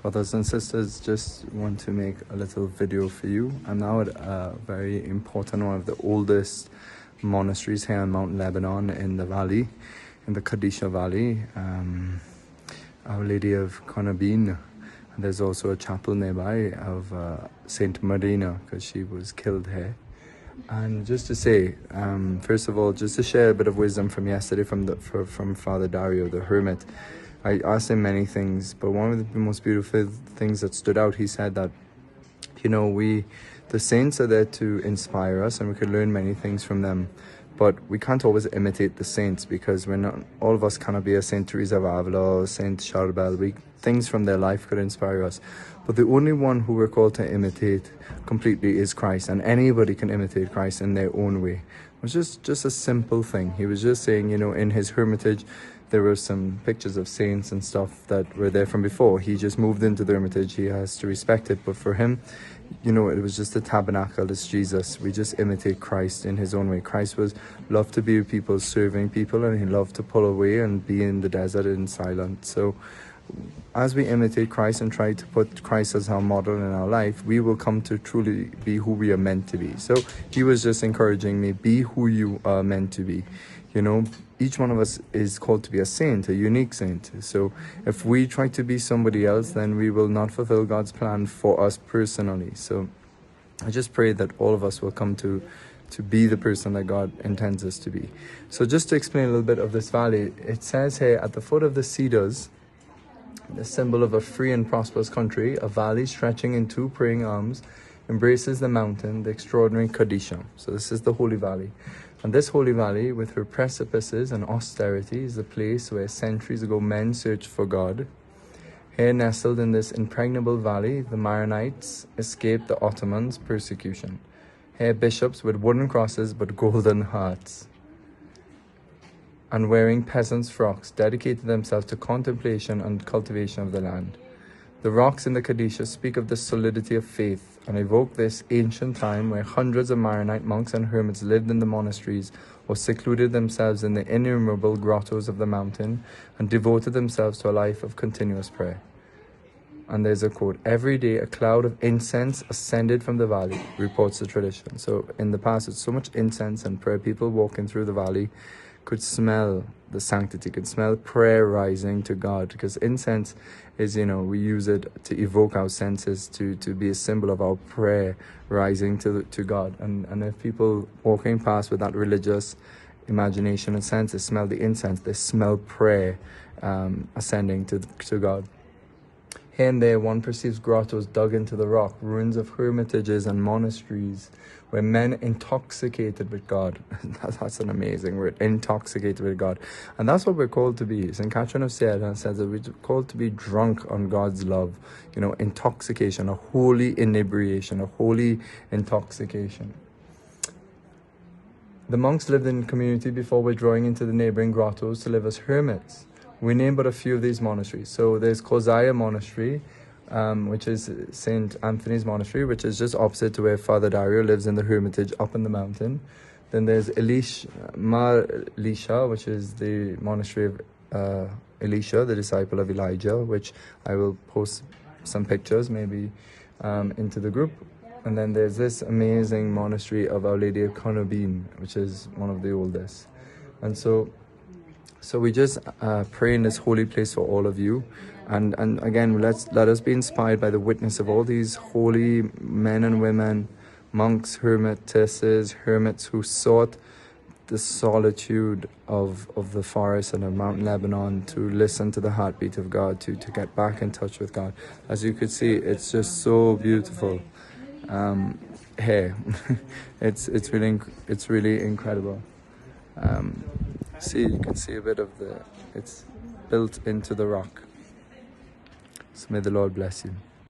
Brothers and sisters, just want to make a little video for you. I'm now at a very important, one of the oldest monasteries here on Mount Lebanon in the valley, in the Kadisha Valley, Our Lady of Conabin. And there's also a chapel nearby of Saint Marina, because she was killed here. And just to say, first of all, just to share a bit of wisdom from yesterday from Father Dario, the hermit. I asked him many things, but one of the most beautiful things that stood out, he said that, the saints are there to inspire us, and we could learn many things from them. But we can't always imitate the saints, because all of us cannot be a Saint Teresa of Avila or Saint Charbel. Things from their life could inspire us. But the only one who we're called to imitate completely is Christ, and anybody can imitate Christ in their own way. It was just a simple thing. He was just saying, in his hermitage, there were some pictures of saints and stuff that were there from before. He just moved into the hermitage. He has to respect it. But for him, it was just a tabernacle. It's Jesus. We just imitate Christ in his own way. Christ loved to be with people, serving people, and he loved to pull away and be in the desert in silence. So as we imitate Christ and try to put Christ as our model in our life, we will come to truly be who we are meant to be. So he was just encouraging me, be who you are meant to be. Each one of us is called to be a saint, a unique saint. So if we try to be somebody else, then we will not fulfill God's plan for us personally. So I just pray that all of us will come to be the person that God intends us to be. So just to explain a little bit of this valley, it says here, at the foot of the cedars, the symbol of a free and prosperous country, a valley stretching in two praying arms embraces the mountain, the extraordinary Kadisha. So this is the Holy Valley. And this Holy Valley, with her precipices and austerity, is the place where centuries ago men searched for God. Here, nestled in this impregnable valley, the Maronites escaped the Ottomans' persecution. Here, bishops with wooden crosses but golden hearts, and wearing peasants' frocks, dedicated themselves to contemplation and cultivation of the land. The rocks in the Kadisha speak of the solidity of faith and evoke this ancient time where hundreds of Maronite monks and hermits lived in the monasteries or secluded themselves in the innumerable grottos of the mountain and devoted themselves to a life of continuous prayer. And there's a quote, "Every day a cloud of incense ascended from the valley," reports the tradition. So in the past, it's so much incense and prayer. People walking through the valley could smell the sanctity, could smell prayer rising to God, because incense is, we use it to evoke our senses, to be a symbol of our prayer rising to God. And if people walking past with that religious imagination and sense, they smell the incense, they smell prayer ascending to God. Here and there, one perceives grottos dug into the rock, ruins of hermitages and monasteries, where men intoxicated with God. That's an amazing word, intoxicated with God. And that's what we're called to be. St. Catherine of Siena says that we're called to be drunk on God's love. Intoxication, a holy inebriation, a holy intoxication. The monks lived in community before withdrawing into the neighboring grottos to live as hermits. We name but a few of these monasteries. So there's Kozaya Monastery, which is St. Anthony's Monastery, which is just opposite to where Father Dario lives in the hermitage up in the mountain. Then there's Mar Elisha, which is the monastery of Elisha, the disciple of Elijah, which I will post some pictures maybe into the group. And then there's this amazing monastery of Our Lady of Conabin, which is one of the oldest. And so we just pray in this holy place for all of you. And again, let us be inspired by the witness of all these holy men and women, monks, hermitesses, hermits who sought the solitude of the forest and of Mount Lebanon to listen to the heartbeat of God, to get back in touch with God. As you could see, it's just so beautiful here. it's really incredible. You can see a bit of it's built into the rock. So may the Lord bless you.